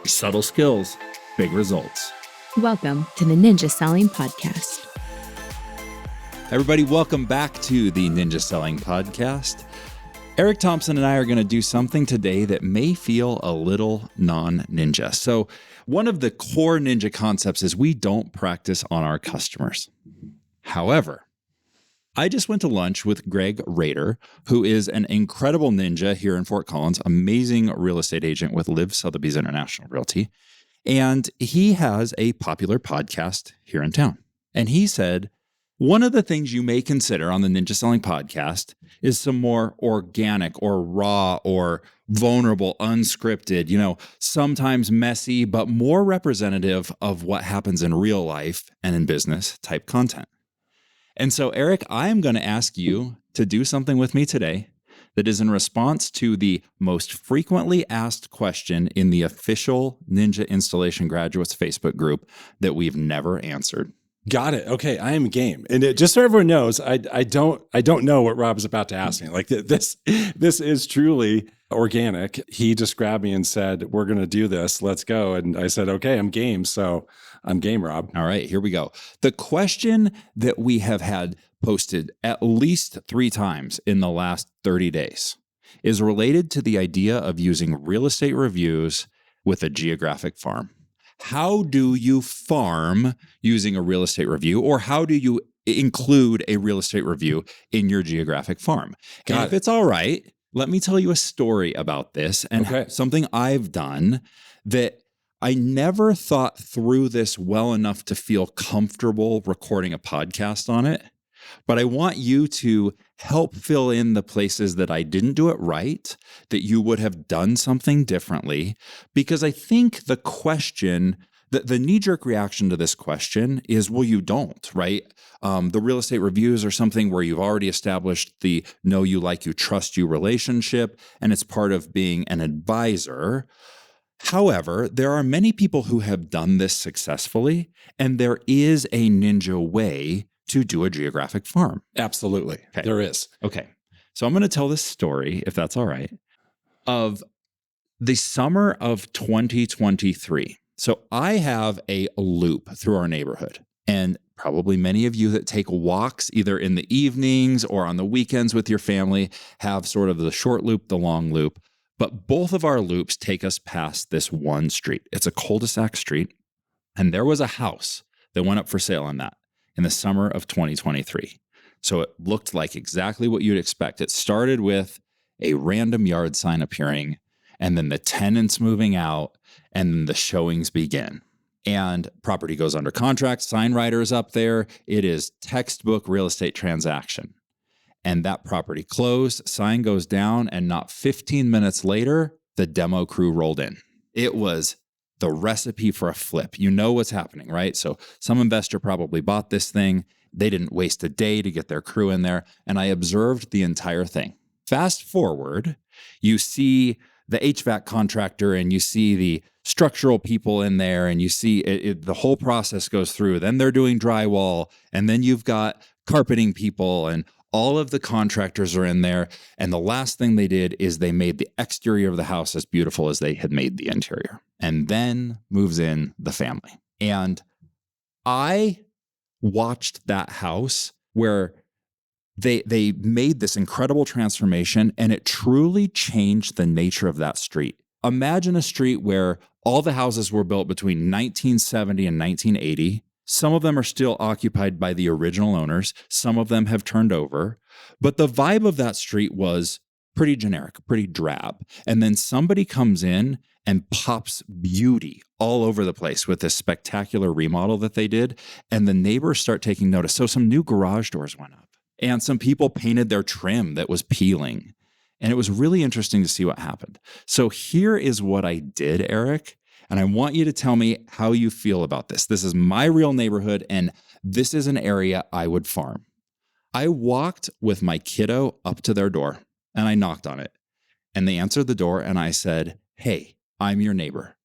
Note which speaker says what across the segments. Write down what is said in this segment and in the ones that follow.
Speaker 1: Subtle skills, big results.
Speaker 2: Welcome to the Ninja Selling Podcast.
Speaker 1: Everybody, welcome back to the Ninja Selling Podcast. Eric Thompson and I are going to do something today that may feel a little non-ninja. So one of the core ninja concepts is we don't practice on our customers. However, I just went to lunch with Greg Roeder, who is an incredible ninja here in Fort Collins, amazing real estate agent with Liv Sotheby's International Realty. And he has a popular podcast here in town. And he said, one of the things you may consider on the Ninja Selling Podcast is some more organic or raw or vulnerable, unscripted, sometimes messy, but more representative of what happens in real life and in business type content. And so, Eric, I am going to ask you to do something with me today that is in response to the most frequently asked question in the official Ninja Installation Graduates Facebook group that we've never answered.
Speaker 3: Got it. Okay, I am game. And just so everyone knows, I don't know what Rob is about to ask me. Like this is truly organic. He just grabbed me and said, "We're going to do this. Let's go." And I said, "Okay, I'm game." So I'm game, Rob.
Speaker 1: All right, here we go. The question that we have had posted at least 3 times in the last 30 days is related to the idea of using real estate reviews with a geographic farm. How do you farm using a real estate review, or how do you include a real estate review in your geographic farm? And if it's all right, let me tell you a story about this and something I've done that I never thought through this well enough to feel comfortable recording a podcast on it. But I want you to help fill in the places that I didn't do it right, that you would have done something differently, because I think the question, the knee-jerk reaction to this question is, well, you don't, right? The real estate reviews are something where you've already established the know you, like you, trust you relationship, and it's part of being an advisor. However, there are many people who have done this successfully, and there is a ninja way to do a geographic farm.
Speaker 3: Absolutely. Okay. There is.
Speaker 1: Okay. So I'm going to tell this story, if that's all right, of the summer of 2023. So I have a loop through our neighborhood, and probably many of you that take walks either in the evenings or on the weekends with your family have sort of the short loop, the long loop. But both of our loops take us past this one street. It's a cul-de-sac street, and there was a house that went up for sale on that in the summer of 2023. So it looked like exactly what you'd expect. It started with a random yard sign appearing, and then the tenants moving out, and then the showings begin. And property goes under contract, sign writer is up there. It is textbook real estate transaction. And that property closed, sign goes down, and not 15 minutes later, the demo crew rolled in. It was the recipe for a flip. You know what's happening, right? So some investor probably bought this thing. They didn't waste a day to get their crew in there. And I observed the entire thing. Fast forward, you see the HVAC contractor and you see the structural people in there, and you see the whole process goes through. Then they're doing drywall, and then you've got carpeting people, and all of the contractors are in there. And the last thing they did is they made the exterior of the house as beautiful as they had made the interior. And then moves in the family. And I watched that house where they made this incredible transformation, and it truly changed the nature of that street. Imagine a street where all the houses were built between 1970 and 1980. Some of them are still occupied by the original owners. Some of them have turned over. But the vibe of that street was pretty generic, pretty drab. And then somebody comes in and pops beauty all over the place with this spectacular remodel that they did. And the neighbors start taking notice. So some new garage doors went up, and some people painted their trim that was peeling. And it was really interesting to see what happened. So here is what I did, Eric. And I want you to tell me how you feel about this. This is my real neighborhood, and this is an area I would farm. I walked with my kiddo up to their door, and I knocked on it. And they answered the door, and I said, "Hey, I'm your neighbor.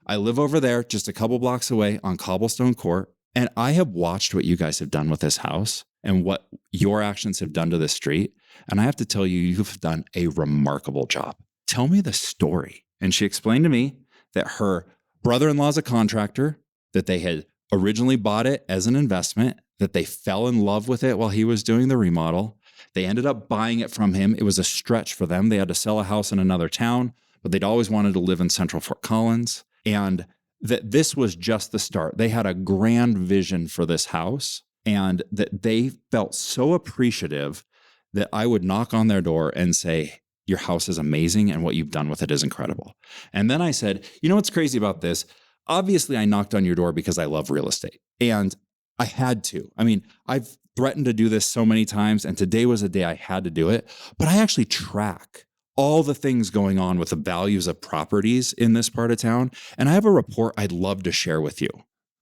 Speaker 1: I live over there just a couple blocks away on Cobblestone Court, and I have watched what you guys have done with this house and what your actions have done to this street. And I have to tell you, you've done a remarkable job. Tell me the story." And she explained to me that her brother-in-law's a contractor, that they had originally bought it as an investment, that they fell in love with it while he was doing the remodel. They ended up buying it from him. It was a stretch for them. They had to sell a house in another town, but they'd always wanted to live in Central Fort Collins. And that this was just the start. They had a grand vision for this house, and that they felt so appreciative that I would knock on their door and say, your house is amazing and what you've done with it is incredible. And then I said, you know what's crazy about this? Obviously, I knocked on your door because I love real estate, and I had to. I mean, I've threatened to do this so many times, and today was a day I had to do it, but I actually track all the things going on with the values of properties in this part of town. And I have a report I'd love to share with you.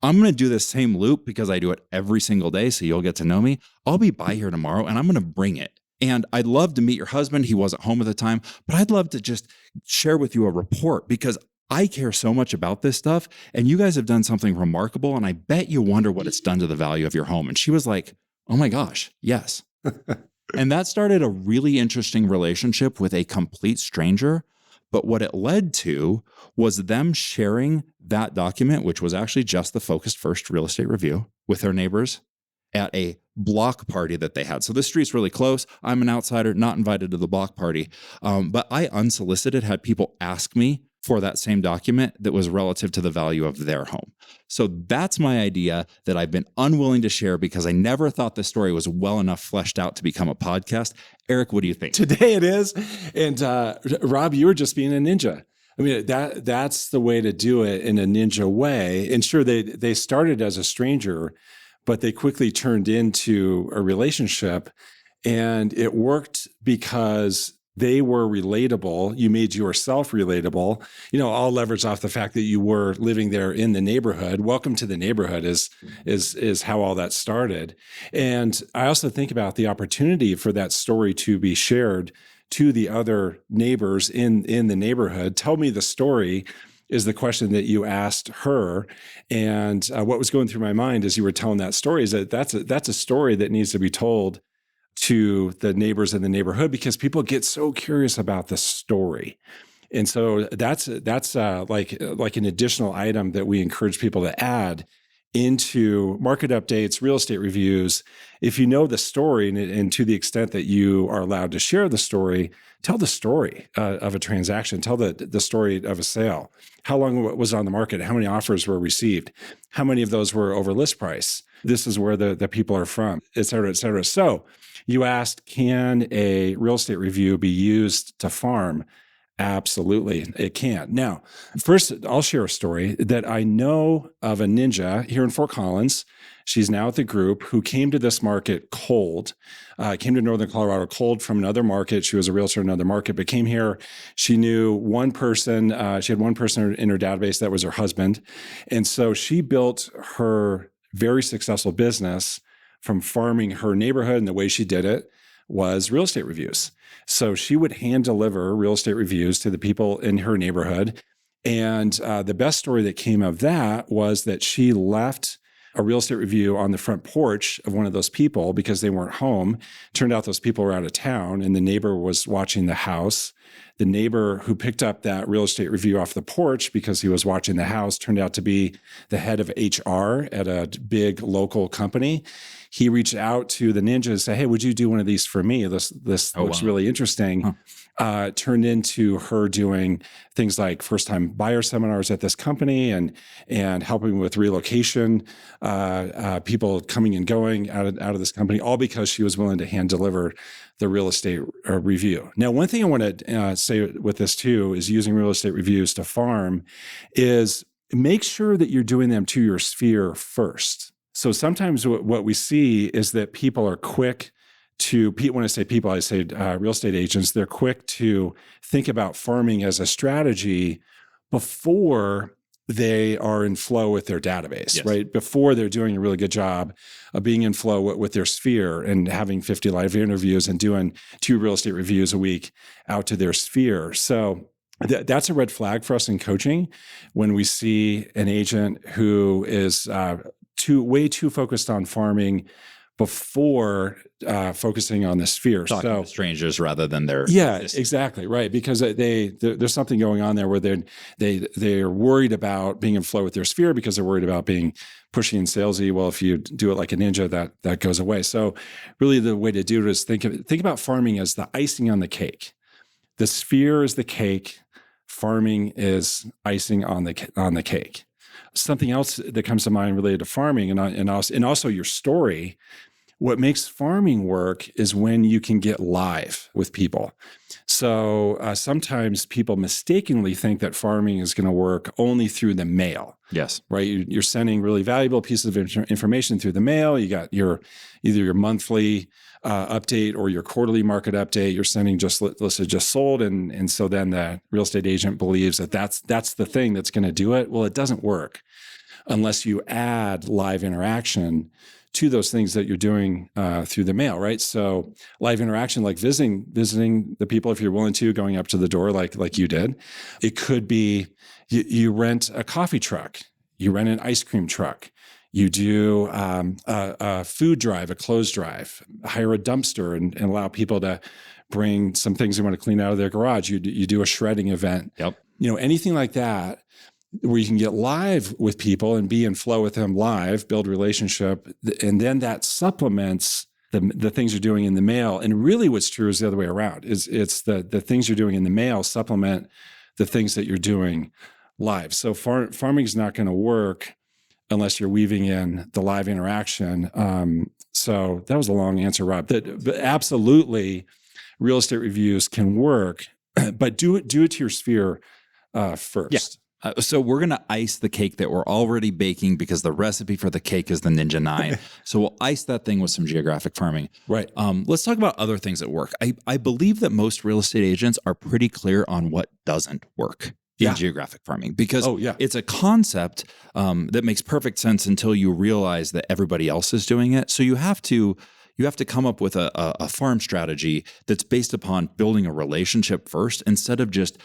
Speaker 1: I'm going to do this same loop because I do it every single day, so you'll get to know me. I'll be by here tomorrow, and I'm going to bring it. And I'd love to meet your husband. He wasn't home at the time, but I'd love to just share with you a report because I care so much about this stuff, and you guys have done something remarkable, and I bet you wonder what it's done to the value of your home. And she was like, oh my gosh, yes. And that started a really interesting relationship with a complete stranger. But what it led to was them sharing that document, which was actually just the Focused First real estate review, with their neighbors at a block party that they had. So this street's really close. I'm an outsider, not invited to the block party. But I unsolicited had people ask me for that same document that was relative to the value of their home. So that's my idea that I've been unwilling to share because I never thought the story was well enough fleshed out to become a podcast. Eric, what do you think?
Speaker 3: Today it is. And Rob, you were just being a ninja. I mean, that's the way to do it in a ninja way. And sure, they started as a stranger, but they quickly turned into a relationship. And it worked because they were relatable. You made yourself relatable. You know, all leverage off the fact that you were living there in the neighborhood. Welcome to the neighborhood is how all that started. And I also think about the opportunity for that story to be shared to the other neighbors in the neighborhood. Tell me the story is the question that you asked her. And what was going through my mind as you were telling that story is that that's a story that needs to be told to the neighbors in the neighborhood because people get so curious about the story. And so that's like an additional item that we encourage people to add into market updates, real estate reviews. If you know the story and to the extent that you are allowed to share the story, tell the story of a transaction, tell the story of a sale. How long was it on the market? How many offers were received? How many of those were over list price? This is where the people are from, et cetera, et cetera. So you asked, can a real estate review be used to farm? Absolutely, it can. Now, first, I'll share a story that I know of a ninja here in Fort Collins. She's now at the group who came to this market cold, came to Northern Colorado cold from another market. She was a realtor in another market, but came here. She knew one person. She had one person in her database that was her husband. And so she built her very successful business from farming her neighborhood, and the way she did it was real estate reviews. So she would hand deliver real estate reviews to the people in her neighborhood. And the best story that came of that was that she left a real estate review on the front porch of one of those people because they weren't home. Turned out those people were out of town and the neighbor was watching the house. The neighbor who picked up that real estate review off the porch because he was watching the house turned out to be the head of HR at a big local company. He reached out to the ninja and said, hey, would you do one of these for me? This looks really interesting. Turned into her doing things like first-time buyer seminars at this company and helping with relocation, people coming and going out of this company, all because she was willing to hand deliver the real estate review. Now, one thing I want to say with this too is using real estate reviews to farm is make sure that you're doing them to your sphere first. So sometimes what we see is that people are quick to, when I say people, I say real estate agents, they're quick to think about farming as a strategy before they are in flow with their database, yes. Right? Before they're doing a really good job of being in flow with their sphere and having 50 live interviews and doing 2 real estate reviews a week out to their sphere. So that's a red flag for us in coaching when we see an agent who is way too focused on farming before focusing on the sphere.
Speaker 1: Talking to strangers rather than their
Speaker 3: exactly right, because there's something going on there where they're worried about being in flow with their sphere because they're worried about being pushy and salesy. Well, if you do it like a ninja, that goes away. So really the way to do it is think about farming as the icing on the cake. The sphere is the cake. Farming is icing on the cake. Something else that comes to mind related to farming and also your story. What makes farming work is when you can get live with people. So sometimes people mistakenly think that farming is going to work only through the mail.
Speaker 1: Yes. Right.
Speaker 3: You're sending really valuable pieces of information through the mail. You got either your monthly update or your quarterly market update. You're sending just listed, just sold. And so then the real estate agent believes that that's the thing that's going to do it. Well, it doesn't work unless you add live interaction to those things that you're doing through the mail, right? So live interaction, like visiting the people if you're willing to, going up to the door like you did. It could be you rent a coffee truck, you rent an ice cream truck, you do a food drive, a clothes drive, hire a dumpster and allow people to bring some things they want to clean out of their garage. You do a shredding event.
Speaker 1: Yep.
Speaker 3: Anything like that, where you can get live with people and be in flow with them live, build relationship, and then that supplements the things you're doing in the mail. And really what's true is the other way around. It's the things you're doing in the mail supplement the things that you're doing live. So farming is not going to work unless you're weaving in the live interaction. So that was a long answer, Rob. But absolutely, real estate reviews can work, but do it to your sphere first.
Speaker 1: Yeah. So we're going to ice the cake that we're already baking because the recipe for the cake is the Ninja 9. So we'll ice that thing with some geographic farming.
Speaker 3: Right.
Speaker 1: Let's talk about other things that work. I believe that most real estate agents are pretty clear on what doesn't work in geographic farming because it's a concept that makes perfect sense until you realize that everybody else is doing it. So you have to come up with a farm strategy that's based upon building a relationship first instead of just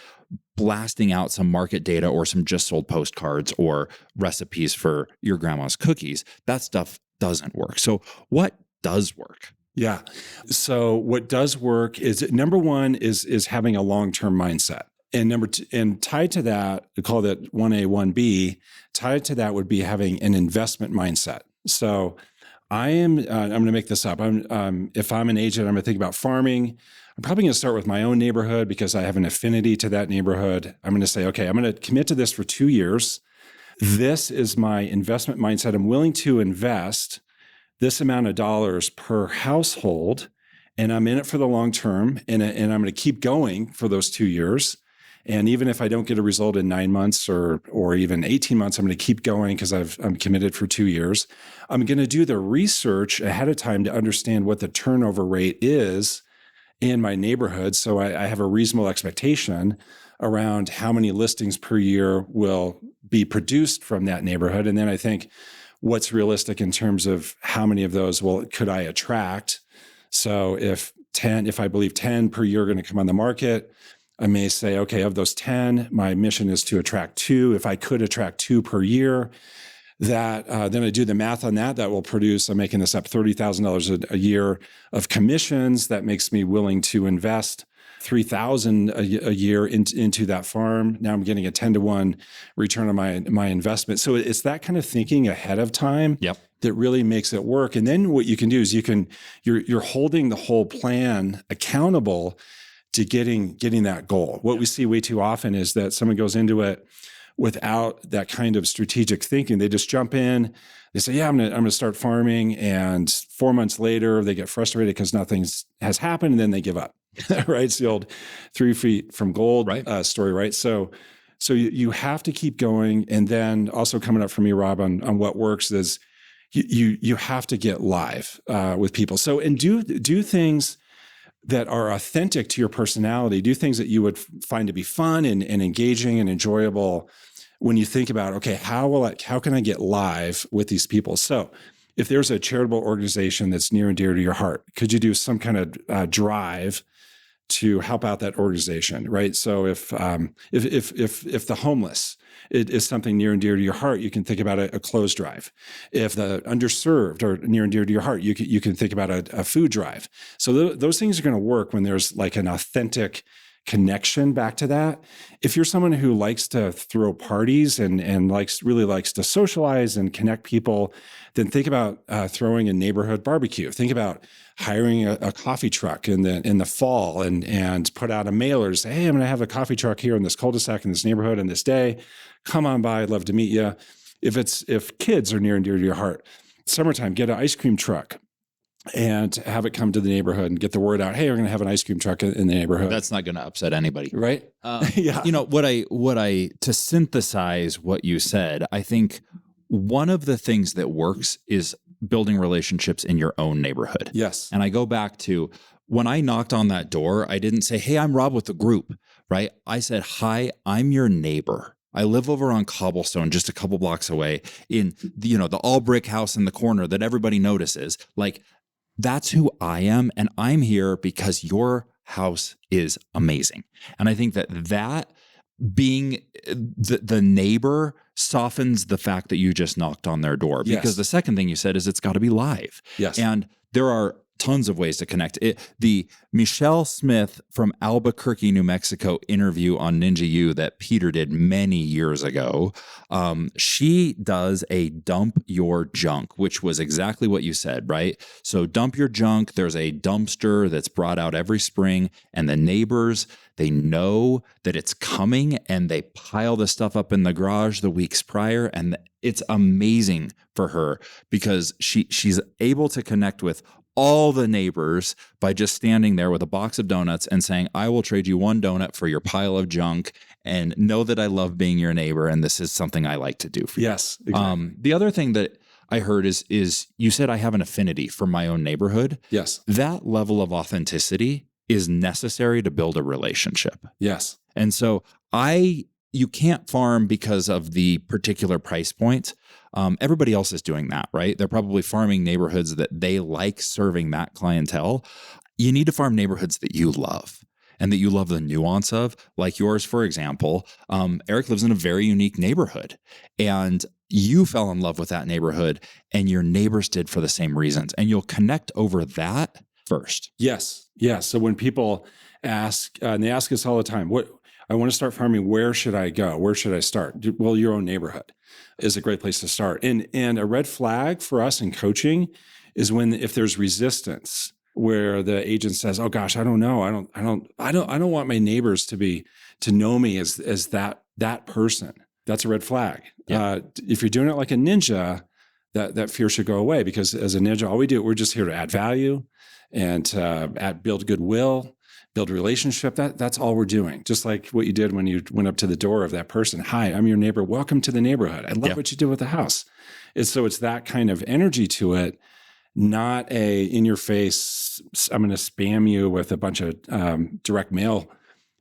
Speaker 1: blasting out some market data or some just sold postcards or recipes for your grandma's cookies. That stuff doesn't work. So what does work?
Speaker 3: Yeah. So what does work is number one is having a long-term mindset. And number two, and tied to that, we call that 1A, 1B, tied to that would be having an investment mindset. So I'm going to make this up. If I'm an agent, I'm going to think about farming. I'm probably going to start with my own neighborhood because I have an affinity to that neighborhood. I'm going to say, okay, I'm going to commit to this for 2 years. This is my investment mindset. I'm willing to invest this amount of dollars per household, and I'm in it for the long term, and I'm going to keep going for those 2 years. And even if I don't get a result in 9 months or even 18 months, I'm going to keep going because I'm committed for 2 years. I'm going to do the research ahead of time to understand what the turnover rate is in my neighborhood. So I have a reasonable expectation around how many listings per year will be produced from that neighborhood. And then I think what's realistic in terms of how many of those could I attract? So if I believe 10 per year are going to come on the market, I may say, okay, of those 10, my mission is to attract 2. If I could attract 2 per year, then I do the math on that. That will produce, I'm making this up, $30,000 a year of commissions. That makes me willing to invest $3,000 a year into that farm. Now I'm getting a 10-to-1 return on my investment. So it's that kind of thinking ahead of time that really makes it work. And then what you can do is you're holding the whole plan accountable to getting that goal. What we see way too often is that someone goes into it without that kind of strategic thinking. They just jump in. They say, "Yeah, I'm going to start farming," and 4 months later, they get frustrated because nothing has happened, and then they give up. Right? It's the old 3 feet from gold story, right? So you have to keep going, and then also coming up for me, Rob, on what works is you have to get live with people. So and do things that are authentic to your personality. Do things that you would find to be fun and engaging and enjoyable when you think about, okay, how can I get live with these people? So if there's a charitable organization that's near and dear to your heart, could you do some kind of drive to help out that organization, right? So if the homeless it is something near and dear to your heart, you can think about a clothes drive. If the underserved are near and dear to your heart, you can think about a food drive. So those things are going to work when there's like an authentic connection back to that. If you're someone who likes to throw parties and really likes to socialize and connect people, then think about throwing a neighborhood barbecue. Think about hiring a coffee truck in the fall and put out a mailer to say, hey, I'm going to have a coffee truck here in this cul-de-sac in this neighborhood on this day. Come on by. I'd love to meet you. If kids are near and dear to your heart, summertime, get an ice cream truck and have it come to the neighborhood and get the word out. Hey, we're going to have an ice cream truck in the neighborhood.
Speaker 1: That's not going to upset anybody.
Speaker 3: Right.
Speaker 1: Yeah. To synthesize what you said, I think one of the things that works is building relationships in your own neighborhood.
Speaker 3: Yes.
Speaker 1: And I go back to when I knocked on that door, I didn't say, hey, I'm Rob with the group, right? I said, hi, I'm your neighbor. I live over on Cobblestone, just a couple blocks away in the all brick house in the corner that everybody notices. Like, that's who I am. And I'm here because your house is amazing. And I think that being the neighbor softens the fact that you just knocked on their door. Because the second thing you said is it's got to be live.
Speaker 3: Yes.
Speaker 1: And there are tons of ways to connect. The Michelle Smith from Albuquerque, New Mexico interview on Ninja U that Peter did many years ago, she does a dump your junk, which was exactly what you said, right? So dump your junk. There's a dumpster that's brought out every spring, and the neighbors, they know that it's coming, and they pile the stuff up in the garage the weeks prior, and it's amazing for her because she's able to connect with all the neighbors by just standing there with a box of donuts and saying, I will trade you one donut for your pile of junk, and know that I love being your neighbor, and this is something I like to do for you.
Speaker 3: Yes. Exactly.
Speaker 1: The other thing that I heard is you said I have an affinity for my own neighborhood.
Speaker 3: Yes.
Speaker 1: That level of authenticity is necessary to build a relationship.
Speaker 3: Yes.
Speaker 1: And so you can't farm because of the particular price point. Everybody else is doing that, right? They're probably farming neighborhoods that they like serving that clientele. You need to farm neighborhoods that you love and that you love the nuance of, like yours, for example. Eric lives in a very unique neighborhood, and you fell in love with that neighborhood, and your neighbors did for the same reasons. And you'll connect over that first.
Speaker 3: Yes. Yes. So when people ask, and they ask us all the time, I want to start farming. Where should I go? Where should I start? Well, your own neighborhood is a great place to start. And a red flag for us in coaching is if there's resistance, where the agent says, "Oh gosh, I don't know. I don't want my neighbors to know me as that person." That's a red flag.
Speaker 1: Yeah.
Speaker 3: If you're doing it like a ninja, that fear should go away, because as a ninja, all we do, we're just here to add value and build goodwill, build a relationship. That's all we're doing. Just like what you did when you went up to the door of that person. Hi, I'm your neighbor. Welcome to the neighborhood. I love what you did with the house. So it's that kind of energy to it, not a in your face, I'm going to spam you with a bunch of direct mail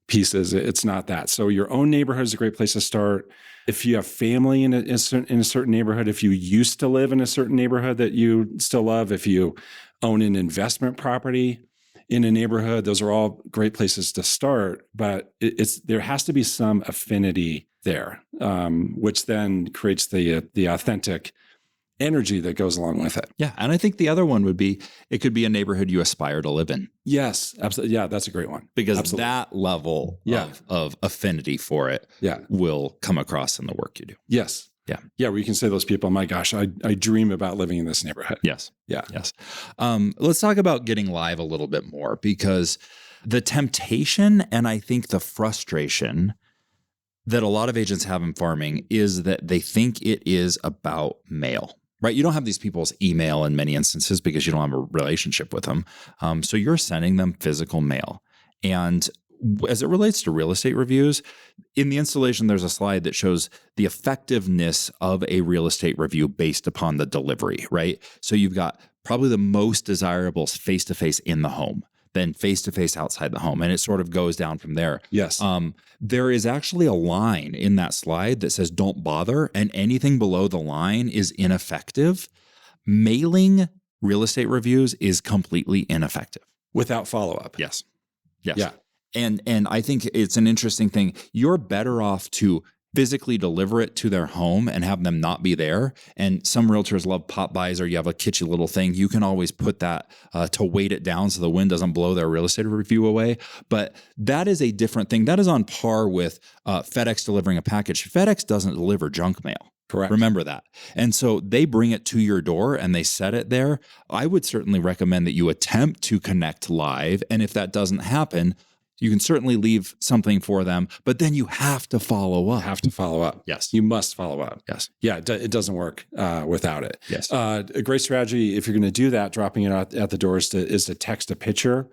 Speaker 3: pieces. It's not that. So your own neighborhood is a great place to start. If you have family in a certain neighborhood, if you used to live in a certain neighborhood that you still love, if you own an investment property in a neighborhood, those are all great places to start. But there has to be some affinity there, which then creates the authentic energy that goes along with it.
Speaker 1: Yeah. And I think the other one would be, it could be a neighborhood you aspire to live in.
Speaker 3: Yes, absolutely. Yeah, that's a great one.
Speaker 1: Because
Speaker 3: absolutely.
Speaker 1: that level of affinity for it will come across in the work you do.
Speaker 3: Yes.
Speaker 1: Yeah.
Speaker 3: Yeah. Where you can say to those people, my gosh, I dream about living in this neighborhood.
Speaker 1: Yes.
Speaker 3: Yeah.
Speaker 1: Yes. Let's talk about getting live a little bit more, because the temptation and I think the frustration that a lot of agents have in farming is that they think it is about mail. Right? You don't have these people's email in many instances because you don't have a relationship with them. So you're sending them physical mail. And as it relates to real estate reviews, in the installation, there's a slide that shows the effectiveness of a real estate review based upon the delivery, right? So you've got probably the most desirable face-to-face in the home, then face-to-face outside the home. And it sort of goes down from there.
Speaker 3: Yes.
Speaker 1: There is actually a line in that slide that says, don't bother. And anything below the line is ineffective. Mailing real estate reviews is completely ineffective.
Speaker 3: Without follow-up.
Speaker 1: Yes. Yes.
Speaker 3: Yeah.
Speaker 1: And I think it's an interesting thing. You're better off to physically deliver it to their home and have them not be there. And some realtors love pop-bys, or you have a kitschy little thing. You can always put that to weight it down so the wind doesn't blow their real estate review away. But that is a different thing. That is on par with FedEx delivering a package. FedEx doesn't deliver junk mail.
Speaker 3: Correct.
Speaker 1: Remember that. And so they bring it to your door and they set it there. I would certainly recommend that you attempt to connect live. And if that doesn't happen, you can certainly leave something for them, but then you have to follow up.
Speaker 3: Yes. You must follow up.
Speaker 1: Yes.
Speaker 3: Yeah. It doesn't work without it.
Speaker 1: Yes.
Speaker 3: A great strategy, if you're going to do that, dropping it out at the door is to text a picture.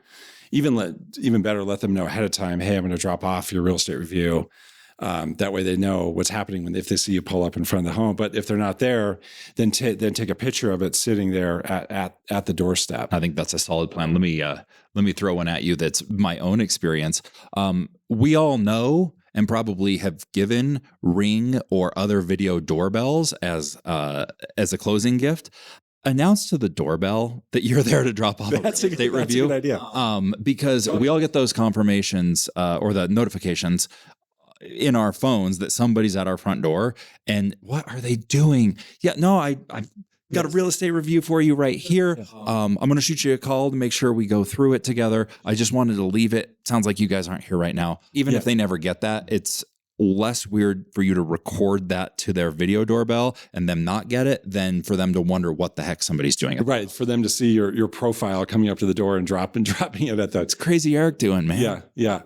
Speaker 3: Even better, let them know ahead of time, hey, I'm going to drop off your real estate review. That way they know what's happening if they see you pull up in front of the home. But if they're not there, then take a picture of it sitting there at the doorstep.
Speaker 1: I think that's a solid plan. Let me throw one at you that's my own experience. We all know and probably have given Ring or other video doorbells as a closing gift. Announce to the doorbell that you're there to drop off a real estate review.
Speaker 3: That's a good idea.
Speaker 1: Because we all get those confirmations or the notifications in our phones that somebody's at our front door. And what are they doing? Yeah, no, I've got a real estate review for you right here. I'm going to shoot you a call to make sure we go through it together. I just wanted to leave it. Sounds like you guys aren't here right now. Even if they never get that, it's less weird for you to record that to their video doorbell and them not get it than for them to wonder what the heck somebody's doing.
Speaker 3: Right. For them to see your profile coming up to the door and dropping it at that.
Speaker 1: It's crazy Eric doing, man.
Speaker 3: Yeah.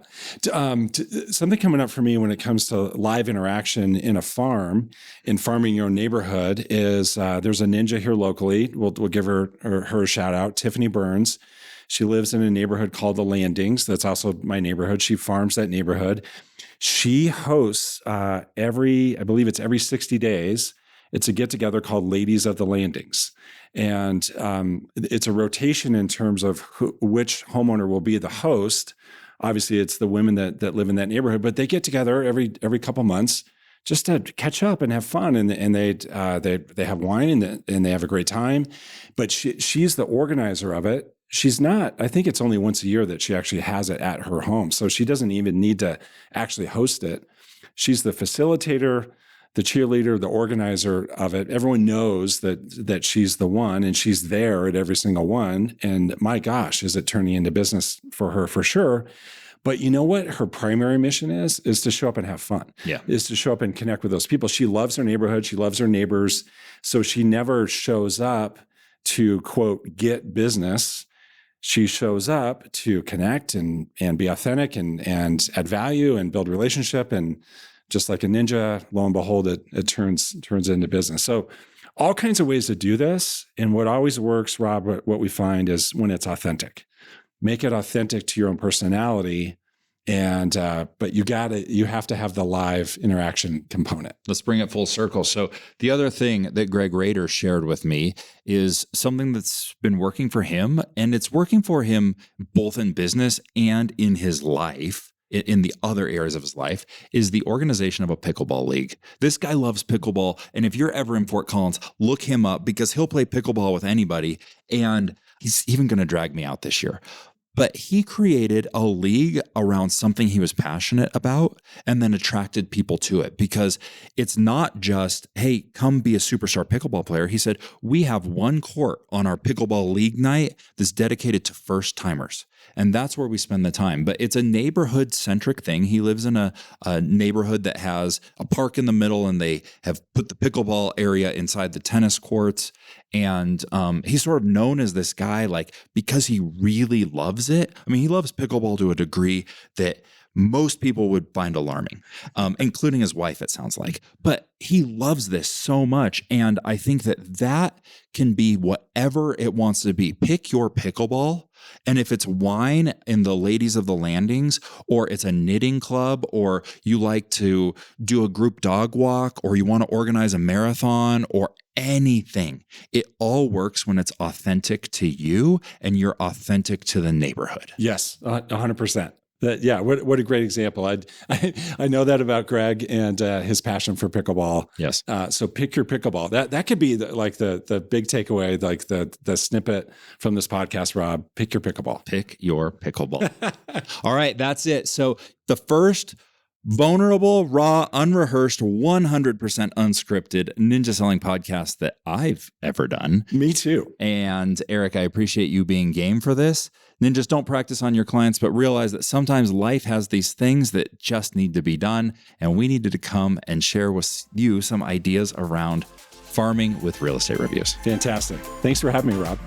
Speaker 3: Something coming up for me when it comes to live interaction in a farm, in farming your own neighborhood is there's a ninja here locally. We'll give her a shout out, Tiffany Burns. She lives in a neighborhood called The Landings. That's also my neighborhood. She farms that neighborhood. She hosts I believe it's every 60 days. It's a get-together called Ladies of the Landings. And it's a rotation in terms of which homeowner will be the host. Obviously, it's the women that live in that neighborhood, but they get together every couple months just to catch up and have fun. And they have wine and they have a great time. But she's the organizer of it. She's not, I think it's only once a year that she actually has it at her home. So she doesn't even need to actually host it. She's the facilitator, the cheerleader, the organizer of it. Everyone knows that she's the one and she's there at every single one. And my gosh, is it turning into business for her for sure. But you know what her primary mission is to show up and have fun.
Speaker 1: Yeah.
Speaker 3: Is to show up and connect with those people. She loves her neighborhood. She loves her neighbors. So she never shows up to, quote, get business. She shows up to connect and be authentic and add value and build relationship. And just like a ninja, lo and behold, it turns into business. So all kinds of ways to do this. And what always works, Rob, what we find is when it's authentic. Make it authentic to your own personality. And but you have to have the live interaction component.
Speaker 1: Let's bring it full circle. So the other thing that Greg Roeder shared with me is something that's been working for him, and it's working for him both in business and in his life, in the other areas of his life, is the organization of a pickleball league. This guy loves pickleball. And if you're ever in Fort Collins, look him up because he'll play pickleball with anybody. And he's even going to drag me out this year. But he created a league around something he was passionate about and then attracted people to it because it's not just, hey, come be a superstar pickleball player. He said, we have one court on our pickleball league night that's dedicated to first timers. And that's where we spend the time. But it's a neighborhood centric thing. He lives in a neighborhood that has a park in the middle and they have put the pickleball area inside the tennis courts. And he's sort of known as this guy, like, because he really loves it. I mean, he loves pickleball to a degree that most people would find alarming, including his wife, it sounds like. But he loves this so much. And I think that can be whatever it wants to be. Pick your pickleball. And if it's wine in the Ladies of the Landings, or it's a knitting club, or you like to do a group dog walk, or you want to organize a marathon, or anything, it all works when it's authentic to you and you're authentic to the neighborhood.
Speaker 3: Yes, 100%. What a great example. I know that about Greg and his passion for pickleball.
Speaker 1: Yes.
Speaker 3: So pick your pickleball. That could be the big takeaway, like the snippet from this podcast, Rob. Pick your pickleball.
Speaker 1: Pick your pickleball. All right, that's it. So the first vulnerable, raw, unrehearsed, 100% unscripted ninja selling podcast that I've ever done.
Speaker 3: Me too.
Speaker 1: And Eric, I appreciate you being game for this. Ninjas, don't practice on your clients, but realize that sometimes life has these things that just need to be done. And we needed to come and share with you some ideas around farming with real estate reviews.
Speaker 3: Fantastic. Thanks for having me, Rob.